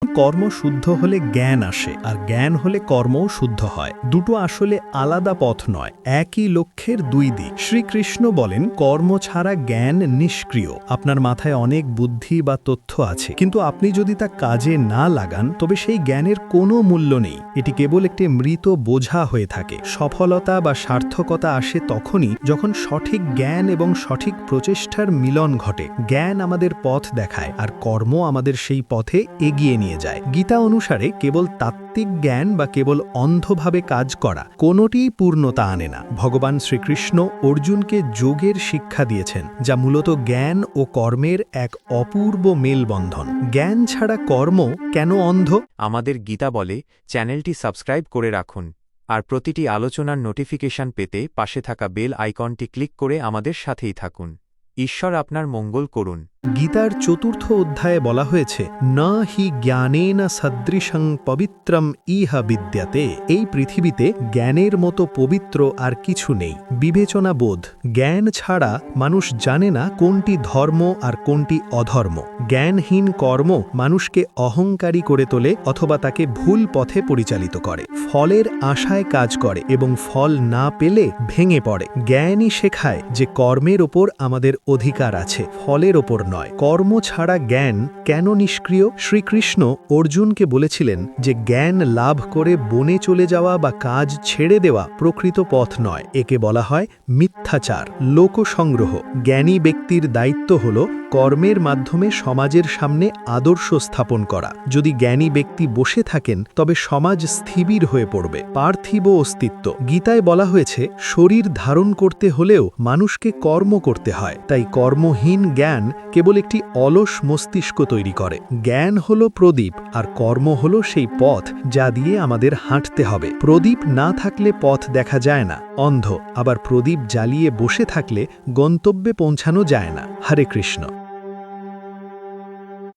কর্ম শুদ্ধ হলে জ্ঞান আসে, আর জ্ঞান হলে কর্মও শুদ্ধ হয়। দুটো আসলে আলাদা পথ নয়, একই লক্ষ্যের দুই দিক। শ্রীকৃষ্ণ বলেন, কর্ম ছাড়া জ্ঞান নিষ্ক্রিয়। আপনার মাথায় অনেক বুদ্ধি বা তথ্য আছে, কিন্তু আপনি যদি তা কাজে না লাগান, তবে সেই জ্ঞানের কোনো মূল্য নেই। এটি কেবল একটি মৃত বোঝা হয়ে থাকে। সফলতা বা সার্থকতা আসে তখনই যখন সঠিক জ্ঞান এবং সঠিক প্রচেষ্টার মিলন ঘটে। জ্ঞান আমাদের পথ দেখায়, আর কর্ম আমাদের সেই পথে এগিয়ে নিয়ে যায়। গীতা অনুসারে কেবল তাত্ত্বিক জ্ঞান বা কেবল অন্ধভাবে কাজ করা কোনোটিই পূর্ণতা আনে না। ভগবান শ্রীকৃষ্ণ অর্জুনকে যোগের শিক্ষা দিয়েছেন, যা মূলত জ্ঞান ও কর্মের এক অপূর্ব মেলবন্ধন। জ্ঞান ছাড়া কর্ম কেন অন্ধ? আমাদের গীতা বলে, চ্যানেলটি সাবস্ক্রাইব করে রাখুন আর প্রতিটি আলোচনার নোটিফিকেশন পেতে পাশে থাকা বেল আইকনটি ক্লিক করে আমাদের সাথেই থাকুন। ঈশ্বর আপনার মঙ্গল করুন। গীতার ৪র্থ অধ্যায়ে বলা হয়েছে, ন হি জ্ঞানেন সদৃশং পবিত্রম ইহ বিদ্যাতে। এই পৃথিবীতে জ্ঞানের মতো পবিত্র আর কিছু নেই। বিবেচনা বোধ। জ্ঞান ছাড়া মানুষ জানে না কোনটি ধর্ম আর কোনটি অধর্ম। জ্ঞানহীন কর্ম মানুষকে অহংকারী করে তোলে অথবা তাকে ভুল পথে পরিচালিত করে। ফলের আশায় কাজ করে এবং ফল না পেলে ভেঙে পড়ে। জ্ঞানই শেখায় যে কর্মের ওপর আমাদের অধিকার আছে, ফলের ওপর নয়। কর্ম ছাড়া জ্ঞান কেন নিষ্ক্রিয়? শ্রীকৃষ্ণ অর্জুনকে বলেছিলেন যে জ্ঞান লাভ করে বনে চলে যাওয়া বা কাজ ছেড়ে দেওয়া প্রকৃত পথ নয়। একে বলা হয় মিথ্যাচার, লোকসংগ্রহ। জ্ঞানী ব্যক্তির দায়িত্ব হল কর্মের মাধ্যমে সমাজের সামনে আদর্শ স্থাপন করা। যদি জ্ঞানী ব্যক্তি বসে থাকেন, তবে সমাজ স্থির হয়ে পড়বে। পার্থিব অস্তিত্ব। গীতায় বলা হয়েছে, শরীর ধারণ করতে হলেও মানুষকে কর্ম করতে হয়। তাই কর্মহীন জ্ঞান কেবল একটি অলস মস্তিষ্ক তৈরি করে। জ্ঞান হলো প্রদীপ, আর কর্ম হলো সেই পথ যা দিয়ে আমাদের হাঁটতে হবে। প্রদীপ না থাকলে পথ দেখা যায় না, অন্ধ। আবার প্রদীপ জ্বালিয়ে বসে থাকলে গন্তব্যে পৌঁছানো যায় না। হরে কৃষ্ণ।